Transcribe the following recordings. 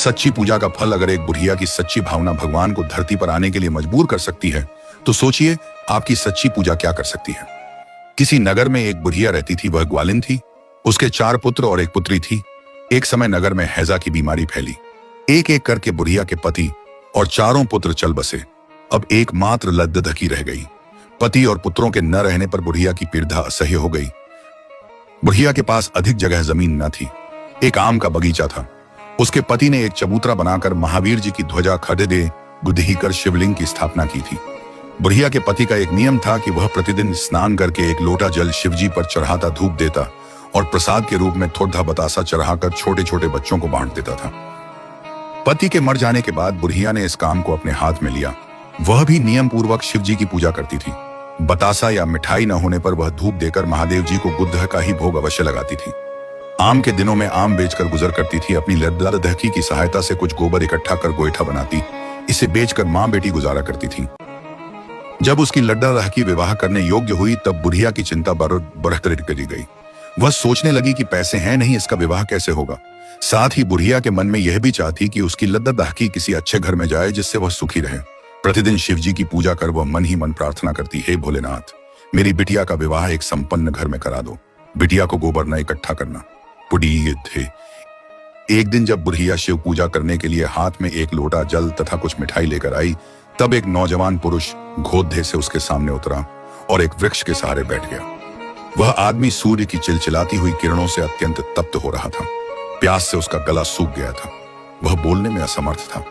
सच्ची पूजा का फल अगर एक बुढ़िया की सच्ची भावना भगवान को धरती पर आने के लिए मजबूर कर सकती है, तो सोचिए आपकी सच्ची पूजा क्या कर सकती है। किसी नगर में एक बुढ़िया रहती थी। वह ग्वालिन थी। उसके 4 पुत्र और एक पुत्री थी। एक समय नगर में हैजा की बीमारी फैली। एक एक करके बुढ़िया के पति और चारों पुत्र चल बसे। अब एकमात्र लद्दधकी रह गई। पति और पुत्रों के न रहने पर बुढ़िया की पीड़ा असह्य हो गई। बुढ़िया के पास अधिक जगह जमीन न थी। एक आम का बगीचा था। उसके पति ने एक चबूतरा बनाकर महावीर जी की ध्वजा खड़े गुदही कर शिवलिंग की स्थापना की थी। बुढ़िया के पति का एक नियम था कि वह प्रतिदिन स्नान करके एक लोटा जल शिवजी पर चढ़ाता, धूप देता और प्रसाद के रूप में थोड़ा बतासा चढ़ाकर छोटे छोटे बच्चों को बांट देता था। पति के मर जाने के बाद बुढ़िया ने इस काम को अपने हाथ में लिया। वह भी नियम पूर्वक शिवजी की पूजा करती थी। बतासा या मिठाई न होने पर वह धूप देकर महादेव जी को गुद्ध का ही भोग अवश्य लगाती थी। आम के दिनों में आम बेचकर गुजर करती थी। अपनी लद्दधकी की सहायता से कुछ गोबर इकट्ठा कर गोईठा बनाती, इसे बेचकर मां बेटी गुजारा करती थी। जब उसकी लद्दधकी विवाह करने योग्य हुई तब बुढ़िया की चिंता बढ़ती करी गई। वह सोचने लगी कि पैसे हैं नहीं, इसका विवाह कैसे होगा। साथ ही बुढ़िया के मन में यह भी चाहती कि उसकी लद्दधकी किसी अच्छे घर में जाए जिससे वह सुखी रहे। प्रतिदिन शिवजी की पूजा कर वह मन ही मन प्रार्थना करती, हे भोलेनाथ, मेरी बिटिया का विवाह एक संपन्न घर में करा दो। बिटिया को गोबर न इकट्ठा करना। थे। एक दिन जब बुढ़िया शिव पूजा करने के लिए हाथ में एक लोटा जल तथा कुछ मिठाई लेकर आई, तब एक नौजवान पुरुष घोड़े से उसके सामने उतरा और एक वृक्ष के सहारे बैठ गया। वह आदमी सूर्य की चिलचिलाती हुई किरणों से अत्यंत तप्त हो रहा था। प्यास से उसका गला सूख गया था। वह बोलने में असमर्थ था।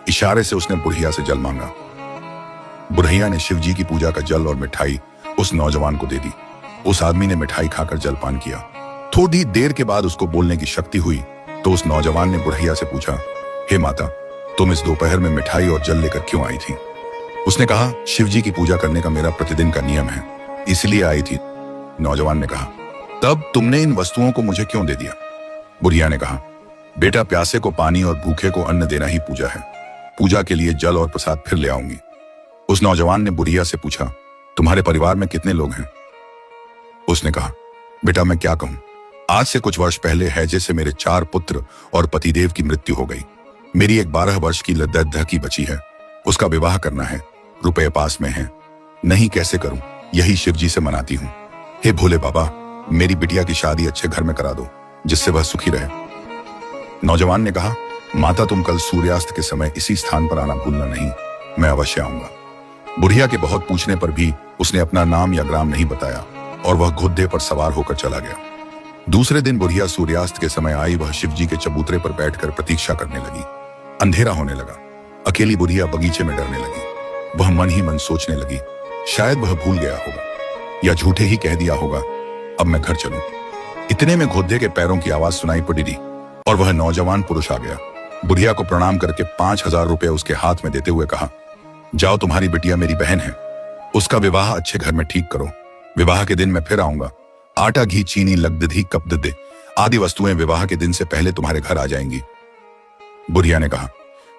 इशारे से उसने बुढ़िया से जल मांगा। बुढ़िया ने शिवजी की पूजा का जल और मिठाई उस नौजवान को दे दी। उस आदमी ने मिठाई खाकर जलपान किया। थोड़ी देर के बाद उसको बोलने की शक्ति हुई तो उस नौजवान ने बुढ़िया से पूछा, हे माता, तुम इस दोपहर में मिठाई और जल लेकर क्यों आई थी? उसने कहा, शिवजी की पूजा करने का मेरा प्रतिदिन का नियम है, इसलिए आई थी। नौजवान ने कहा, तब तुमने इन वस्तुओं को मुझे क्यों दे दिया? बुढ़िया ने कहा, बेटा, प्यासे को पानी और भूखे को अन्न देना ही पूजा है। पूजा के लिए जल और प्रसाद फिर ले आऊंगी। उस नौजवान ने बुढ़िया से पूछा, तुम्हारे परिवार में कितने लोग हैं? उसने कहा, बेटा, मैं क्या कहूं, आज से कुछ वर्ष पहले हैजे से मेरे 4 पुत्र और पतिदेव की मृत्यु हो गई। मेरी एक 12 वर्ष की लद्दधकी बची है। उसका विवाह करना है। रुपए पास में हैं, नहीं कैसे करूं, यही शिवजी से मनाती हूं। हे भोले बाबा, मेरी बिटिया की शादी अच्छे घर में करा दो जिससे वह सुखी रहे। नौजवान ने कहा, माता, तुम कल सूर्यास्त के समय इसी स्थान पर आना भूलना नहीं, मैं अवश्य आऊंगा। बुढ़िया के बहुत पूछने पर भी उसने अपना नाम या ग्राम नहीं बताया और वह घोड़े पर सवार होकर चला गया। दूसरे दिन बुढ़िया सूर्यास्त के समय आई। वह शिवजी के चबूतरे पर बैठकर प्रतीक्षा करने लगी। अंधेरा होने लगा। अकेली बुढ़िया बगीचे में डरने लगी। वह मन ही मन सोचने लगी, शायद वह भूल गया होगा या झूठे ही कह दिया होगा, अब मैं घर चलूं। इतने में घोड़े के पैरों की आवाज सुनाई पड़ी और वह नौजवान पुरुष आ गया। बुढ़िया को प्रणाम करके 5000 रुपए उसके हाथ में देते हुए कहा, जाओ, तुम्हारी बिटिया मेरी बहन है, उसका विवाह अच्छे घर में ठीक करो। विवाह के दिन मैं फिर आऊंगा। आटा, घी, चीनी, लद्दधी, कपददे आदि वस्तुएं विवाह के दिन से पहले तुम्हारे घर आ जाएंगी। बुढ़िया ने कहा,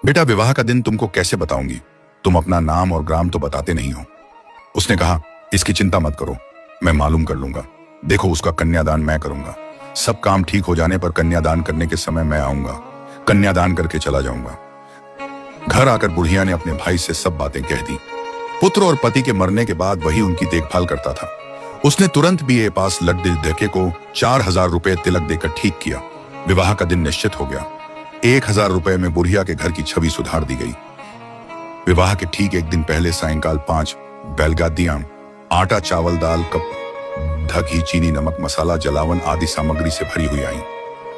बेटा, विवाह का दिन तुमको कैसे बताऊंगी? तुम अपना नाम और ग्राम तो बताते नहीं हो। उसने कहा, इसकी चिंता मत करो, मैं मालूम कर लूंगा। देखो, उसका कन्यादान मैं करूंगा। सब काम ठीक हो जाने पर कन्यादान करने के समय मैं आऊंगा। कन्यादान करके चला जाऊंगा। घर आकर बुढ़िया ने अपने भाई से सब बातें कह दी। पुत्र और पति के मरने के बाद वही उनकी देखभाल करता था। उसने तुरंत बीए पास लद्दधके को 4000 रुपए तिलक देकर ठीक किया। विवाह का दिन निश्चित हो गया। 1000 रुपए में बुढ़िया के घर की छवि सुधार दी गई। विवाह के ठीक एक दिन पहले सायंकाल 5 बैलगादियां आटा, चावल, दाल, घी, चीनी, नमक, मसाला, जलावन आदि सामग्री से भरी हुई आई।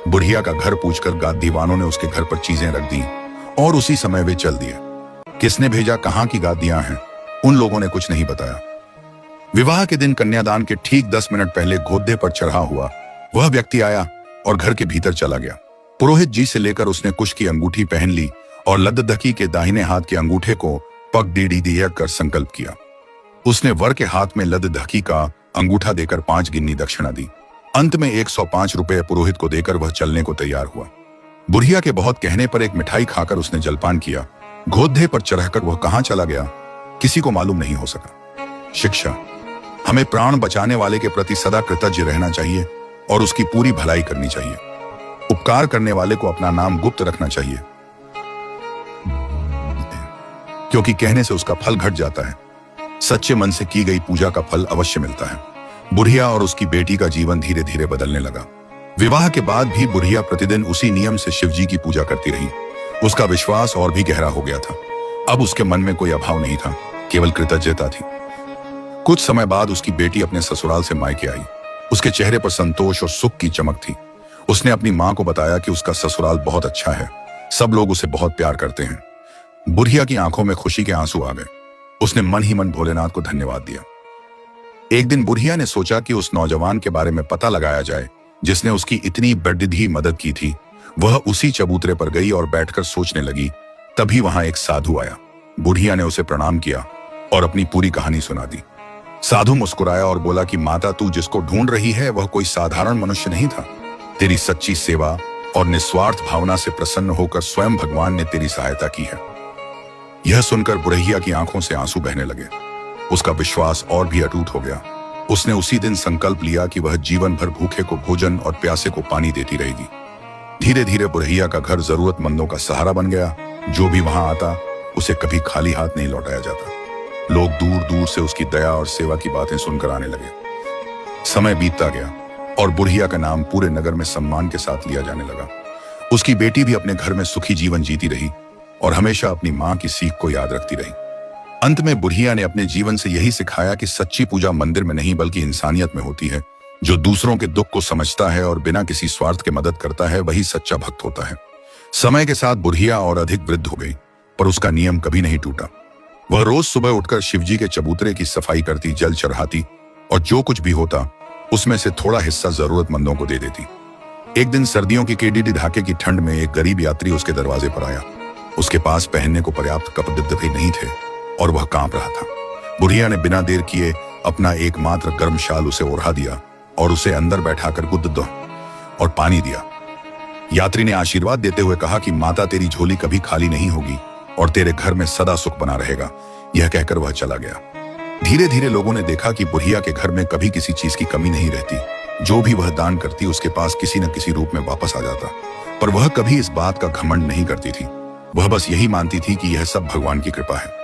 बुढ़िया का घर पूछकर गादीवानों ने उसके घर पर चीजें रख दी और उसी समय वे चल दिए। किसने भेजा, कहां की गादियां हैं, उन लोगों ने कुछ नहीं बताया। विवाह के दिन कन्यादान के ठीक 10 मिनट पहले घोड़े पर चढ़ा हुआ वह व्यक्ति आया और घर के भीतर चला गया। पुरोहित जी से लेकर उसने कुश की अंगूठी पहन ली और लद्दधकी के दाहिने हाथ के अंगूठे को पग डीडी दिया कर संकल्प किया। उसने वर के हाथ में लद्दधकी का अंगूठा देकर 5 गिन्नी दक्षिणा दी। अंत में 105 रुपए पुरोहित को देकर वह चलने को तैयार हुआ। बुढ़िया के बहुत कहने पर एक मिठाई खाकर उसने जलपान किया। घोड़े पर चढ़कर वह कहां चला गया, किसी को मालूम नहीं हो सका। शिक्षा, हमें प्राण बचाने वाले के प्रति सदा कृतज्ञ रहना चाहिए और उसकी पूरी भलाई करनी चाहिए। उपकार करने वाले को अपना नाम गुप्त रखना चाहिए। क्योंकि कहने से उसका फल घट जाता है। सच्चे मन से की गई पूजा का फल अवश्य मिलता है। बुढ़िया और उसकी बेटी का जीवन धीरे धीरे बदलने लगा। विवाह के बाद भी बुढ़िया प्रतिदिन उसी नियम से शिवजी की पूजा करती रही। उसका विश्वास और भी गहरा हो गया था। अब उसके मन में कोई अभाव नहीं था, केवल कृतज्ञता थी। कुछ समय बाद उसकी बेटी अपने ससुराल से मायके आई। उसके चेहरे पर संतोष और सुख की चमक थी। उसने अपनी मां को बताया कि उसका ससुराल बहुत अच्छा है, सब लोग उसे बहुत प्यार करते हैं। बुढ़िया की आंखों में खुशी के आंसू आ गए। उसने मन ही मन भोलेनाथ को धन्यवाद दिया। एक दिन बुढ़िया ने सोचा कि उस नौजवान के बारे में पता लगाया जाए जिसने उसकी इतनी बड़ी मदद की थी। वह उसी चबूतरे पर गई और बैठकर सोचने लगी। तभी वहां एक साधु आया। बुढ़िया ने उसे प्रणाम किया और अपनी पूरी कहानी सुना दी। साधु मुस्कुराया और बोला कि माता, तू जिसको ढूंढ रही है वह कोई साधारण मनुष्य नहीं था। तेरी सच्ची सेवा और निस्वार्थ भावना से प्रसन्न होकर स्वयं भगवान ने तेरी सहायता की है। यह सुनकर बुढ़िया की आंखों से आंसू बहने लगे। उसका विश्वास और भी अटूट हो गया। उसने उसी दिन संकल्प लिया कि वह जीवन भर भूखे को भोजन और प्यासे को पानी देती रहेगी। धीरे धीरे बुढ़िया का घर जरूरतमंदों का सहारा बन गया। जो भी वहां आता उसे कभी खाली हाथ नहीं लौटाया जाता। लोग दूर दूर से उसकी दया और सेवा की बातें सुनकर आने लगे। समय बीतता गया और बुढ़िया का नाम पूरे नगर में सम्मान के साथ लिया जाने लगा। उसकी बेटी भी अपने घर में सुखी जीवन जीती रही और हमेशा अपनी मां की सीख को याद रखती रही। अंत में बुढ़िया ने अपने जीवन से यही सिखाया कि सच्ची पूजा मंदिर में नहीं बल्कि इंसानियत में होती है। जो दूसरों के दुख को समझता है और बिना किसी स्वार्थ के मदद करता है वही सच्चा भक्त होता है। समय के साथ बुढ़िया और अधिक वृद्ध हो गई, पर उसका नियम कभी नहीं टूटा। वह रोज सुबह उठकर शिवजी के चबूतरे की सफाई करती, जल चढ़ाती और जो कुछ भी होता उसमें से थोड़ा हिस्सा जरूरतमंदों को दे देती। एक दिन सर्दियों की केडी ढाके की ठंड में एक गरीब यात्री उसके दरवाजे पर आया। उसके पास पहनने को पर्याप्त कपड़े भी नहीं थे और वह कांप रहा था। बुढ़िया ने बिना देर किए अपना एकमात्र गर्म शाल उसे ओढ़ा दिया और उसे अंदर बैठाकर दूध और पानी दिया। यात्री ने आशीर्वाद देते हुए कहा कि माता, तेरी झोली कभी खाली नहीं होगी और तेरे घर में सदा सुख बना रहेगा। यह कहकर वह चला गया। धीरे धीरे लोगों ने देखा कि बुढ़िया के घर में कभी किसी चीज की कमी नहीं रहती। जो भी वह दान करती उसके पास किसी न किसी रूप में वापस आ जाता। पर वह कभी इस बात का घमंड नहीं करती थी। वह बस यही मानती थी कि यह सब भगवान की कृपा है।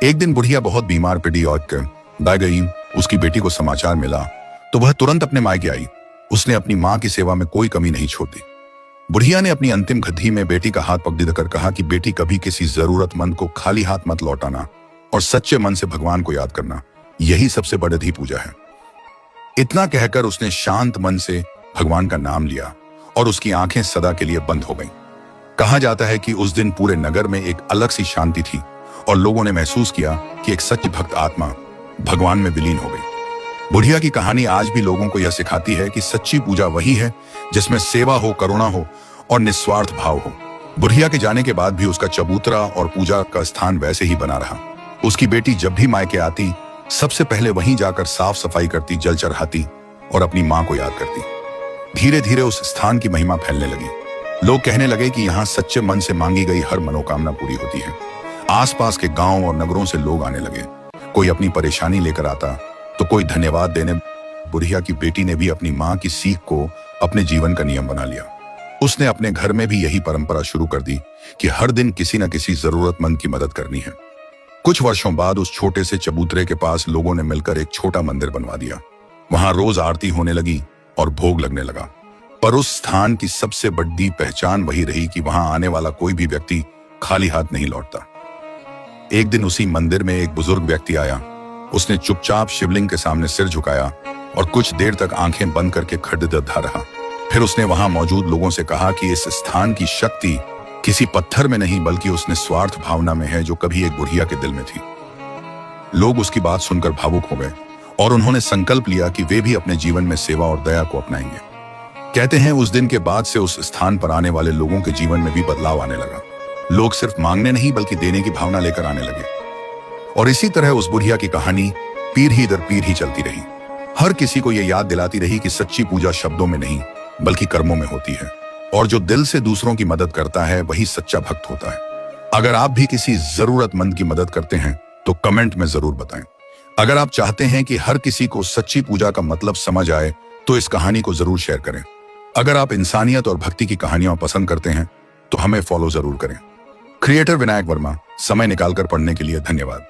एक दिन बुढ़िया बहुत बीमार पड़ी और गई। उसकी बेटी को समाचार मिला तो वह तुरंत अपने मायके आई। उसने अपनी मां की सेवा में कोई कमी नहीं छोड़ दी। बुढ़िया ने अपनी अंतिम घड़ी में बेटी का हाथ पकड़कर कहा कि बेटी, कभी किसी जरूरतमंद को खाली हाथ मत लौटाना और सच्चे मन से भगवान को याद करना, यही सबसे बड़ी पूजा है। इतना कहकर उसने शांत मन से भगवान का नाम लिया और उसकी आंखें सदा के लिए बंद हो गईं। कहा जाता है कि उस दिन पूरे नगर में एक अलग सी शांति थी और लोगों ने महसूस किया कि एक सच्ची भक्त आत्मा भगवान में विलीन हो गई। बुढ़िया की कहानी आज भी लोगों को यह सिखाती है कि सच्ची पूजा वही है जिसमें सेवा हो, करुणा हो और निस्वार्थ भाव हो। बुढ़िया के जाने के बाद भी उसका चबूतरा और पूजा का स्थान वैसे ही बना रहा। उसकी बेटी जब भी मायके आती सबसे पहले वहीं जाकर साफ सफाई करती, जल चढ़ाती और अपनी मां को याद करती। धीरे धीरे उस स्थान की महिमा फैलने लगी। लोग कहने लगे कि यहाँ सच्चे मन से मांगी गई हर मनोकामना पूरी होती है। आसपास के गांव और नगरों से लोग आने लगे। कोई अपनी परेशानी लेकर आता तो कोई धन्यवाद देने। बुढ़िया की बेटी ने भी अपनी मां की सीख को अपने जीवन का नियम बना लिया। उसने अपने घर में भी यही परंपरा शुरू कर दी कि हर दिन किसी न किसी जरूरतमंद की मदद करनी है। कुछ वर्षों बाद उस छोटे से चबूतरे के पास लोगों ने मिलकर एक छोटा मंदिर बनवा दिया। वहां रोज आरती होने लगी और भोग लगने लगा। पर उस स्थान की सबसे बड़ी पहचान वही रही कि वहां आने वाला कोई भी व्यक्ति खाली हाथ नहीं लौटता। एक दिन उसी मंदिर में एक बुजुर्ग व्यक्ति आया। उसने चुपचाप शिवलिंग के सामने सिर झुकाया और कुछ देर तक आंखें बंद करके खड़े रहा। फिर उसने वहां मौजूद लोगों से कहा कि इस स्थान की शक्ति किसी पत्थर में नहीं बल्कि उस निस्वार्थ भावना में है जो कभी एक बुढ़िया के दिल में थी। लोग उसकी बात सुनकर भावुक हो गए और उन्होंने संकल्प लिया कि वे भी अपने जीवन में सेवा और दया को अपनाएंगे। कहते हैं उस दिन के बाद से उस स्थान पर आने वाले लोगों के जीवन में भी बदलाव आने लगा। लोग सिर्फ मांगने नहीं बल्कि देने की भावना लेकर आने लगे। और इसी तरह उस बुढ़िया की कहानी पीढ़ी दर पीढ़ी चलती रही। हर किसी को यह याद दिलाती रही कि सच्ची पूजा शब्दों में नहीं बल्कि कर्मों में होती है और जो दिल से दूसरों की मदद करता है वही सच्चा भक्त होता है। अगर आप भी किसी जरूरतमंद की मदद करते हैं तो कमेंट में जरूर बताएं। अगर आप चाहते हैं कि हर किसी को सच्ची पूजा का मतलब समझ आए तो इस कहानी को जरूर शेयर करें। अगर आप इंसानियत और भक्ति की कहानियां पसंद करते हैं तो हमें फॉलो जरूर करें। क्रिएटर विनायक वर्मा। समय निकालकर पढ़ने के लिए धन्यवाद।